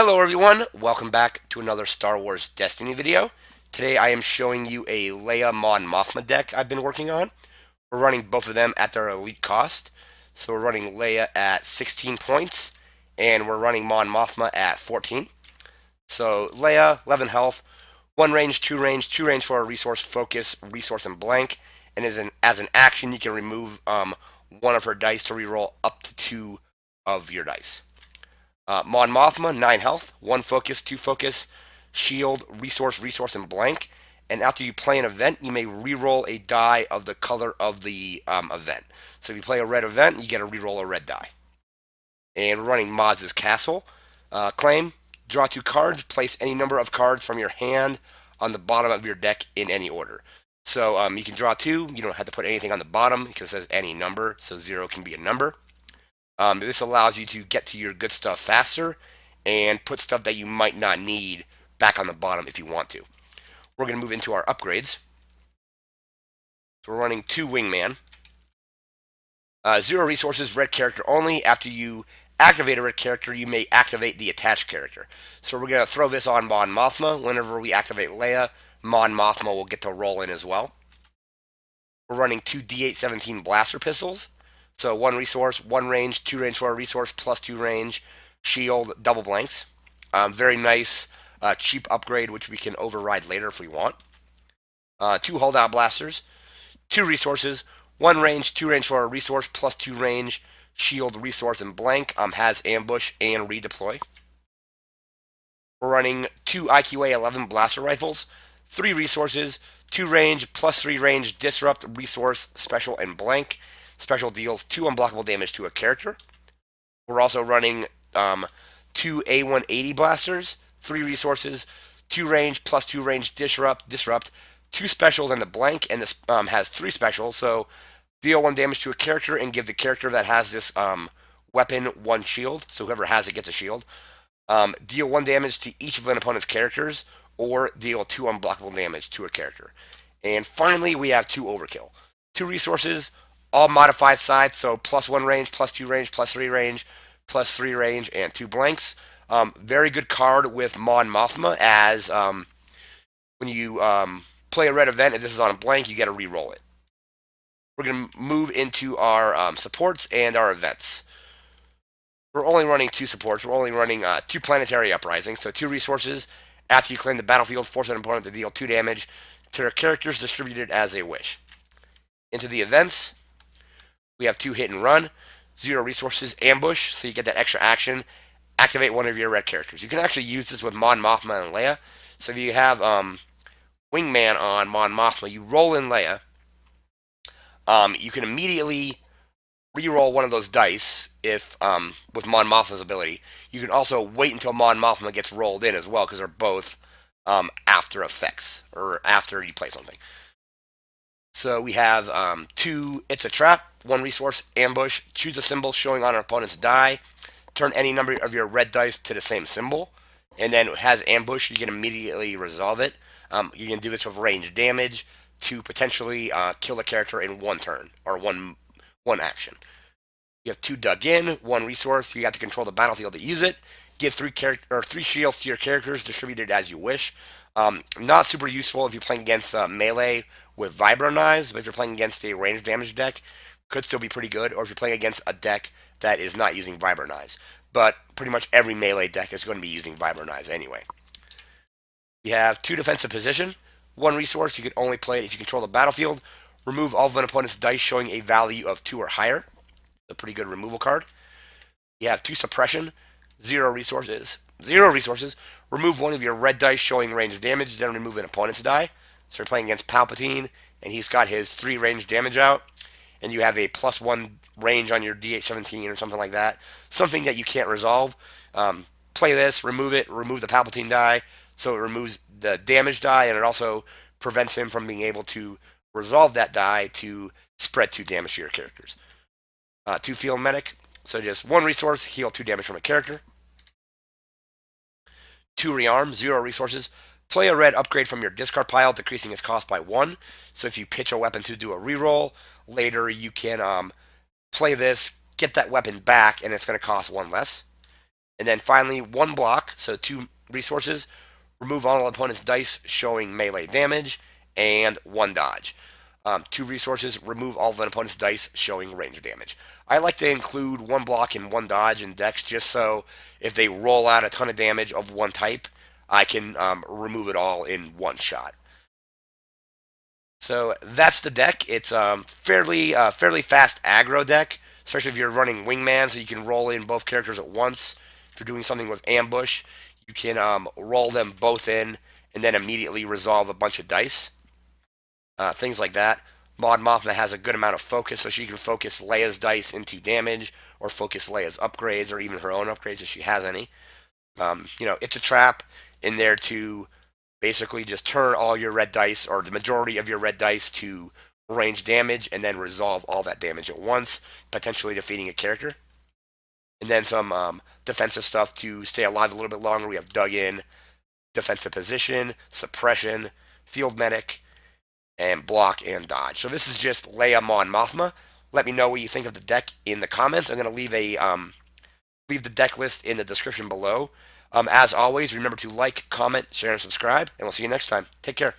Hello everyone, welcome back to another Star Wars Destiny video. Today I am showing you a Leia Mon Mothma deck I've been working on. We're running both of them at their elite cost. So we're running Leia at 16 points, and we're running Mon Mothma at 14. So Leia, 11 health, 1 range, 2 range, 2 range for a resource, focus, resource, and blank. And as an action, you can remove one of her dice to reroll up to 2 of your dice. Mon Mothma, 9 health, 1 focus, 2 focus, shield, resource, and blank. And after you play an event, you may reroll a die of the color of the event. So if you play a red event, you get to reroll a red die. And we're running Maz's Castle. Claim, draw 2 cards, place any number of cards from your hand on the bottom of your deck in any order. So you can draw 2, you don't have to put anything on the bottom because it says any number, so 0 can be a number. This allows you to get to your good stuff faster and put stuff that you might not need back on the bottom if you want to. We're going to move into our upgrades. So we're running 2 Wingman. 0 resources, red character only. After you activate a red character, you may activate the attached character. So we're going to throw this on Mon Mothma. Whenever we activate Leia, Mon Mothma will get to roll in as well. We're running 2 D817 blaster pistols. So 1 resource, 1 range, 2 range for a resource, plus 2 range, shield, double blanks. Very nice, cheap upgrade, which we can override later if we want. 2 holdout blasters, 2 resources, 1 range, 2 range for a resource, plus 2 range, shield, resource, and blank. Has ambush and redeploy. We're running 2 IQA 11 blaster rifles, 3 resources, 2 range, plus 3 range, disrupt, resource, special, and blank. Special deals 2 unblockable damage to a character. We're also running 2 A180 blasters, 3 resources, 2 range, plus 2 range, disrupt, 2 specials and the blank, and this has 3 specials, so deal 1 damage to a character and give the character that has this weapon 1 shield, so whoever has it gets a shield. Deal 1 damage to each of an opponent's characters, or deal 2 unblockable damage to a character. And finally, we have 2 Overkill. 2 resources, all modified sides, so plus 1 range, plus 2 range, plus 3 range, plus 3 range, and 2 blanks. Very good card with Mon Mothma, as when you play a red event, if this is on a blank, you get to re-roll it. We're going to move into our supports and our events. We're only running 2 supports. We're only running 2 Planetary Uprising, so 2 resources. After you claim the battlefield, force an opponent to deal 2 damage to their characters distributed as they wish. Into the events, we have 2 hit and run, 0 resources, ambush, so you get that extra action. Activate one of your red characters. You can actually use this with Mon Mothma and Leia. So if you have Wingman on Mon Mothma, you roll in Leia. You can immediately re-roll one of those dice if with Mon Mothma's ability. You can also wait until Mon Mothma gets rolled in as well, because they're both after effects, or after you play something. So we have 2 It's a Trap, 1 resource, ambush, choose a symbol showing on an opponent's die, turn any number of your red dice to the same symbol, and then it has ambush, you can immediately resolve it. You can do this with range damage to potentially kill the character in 1 turn, or one action. You have 2 Dug In, 1 resource, you have to control the battlefield to use it, give 3 shields to your characters distributed as you wish. Not super useful if you're playing against melee with Vibro Knives, but if you're playing against a range damage deck, could still be pretty good, or if you're playing against a deck that is not using Vibro Knives. But pretty much every melee deck is going to be using Vibro Knives anyway. We have 2 defensive position, 1 resource, you can only play it if you control the battlefield. Remove all of an opponent's dice showing a value of 2 or higher. A pretty good removal card. You have 2 suppression, 0 resources. Remove one of your red dice showing range damage, then remove an opponent's die. So you're playing against Palpatine, and he's got his 3 range damage out, and you have a plus 1 range on your D817 or something like that. Something that you can't resolve. Play this, remove it, remove the Palpatine die, so it removes the damage die, and it also prevents him from being able to resolve that die to spread 2 damage to your characters. 2 Field Medic, so just 1 resource, heal 2 damage from a character. 2 Rearm, 0 resources. Play a red upgrade from your discard pile, decreasing its cost by 1. So if you pitch a weapon to do a reroll, later you can play this, get that weapon back, and it's going to cost 1 less. And then finally, one block, so 2 resources, remove all opponent's dice showing melee damage, and 1 dodge. 2 resources, remove all of an opponent's dice showing range damage. I like to include 1 block and 1 dodge in decks just so if they roll out a ton of damage of one type, I can remove it all in one shot. So that's the deck. It's fairly fast aggro deck, especially if you're running Wingman, so you can roll in both characters at once. If you're doing something with ambush, you can roll them both in and then immediately resolve a bunch of dice. Things like that. Mod Mothma has a good amount of focus, so she can focus Leia's dice into damage, or focus Leia's upgrades, or even her own upgrades if she has any. It's a trap in there to basically just turn all your red dice, or the majority of your red dice, to range damage, and then resolve all that damage at once, potentially defeating a character. And then some defensive stuff to stay alive a little bit longer. We have Dug In, Defensive Position, Suppression, Field Medic, and Block and Dodge. So this is just Leia Mon Mothma. Let me know what you think of the deck in the comments. I'm going to leave the deck list in the description below. As always, remember to like, comment, share, and subscribe, and we'll see you next time. Take care.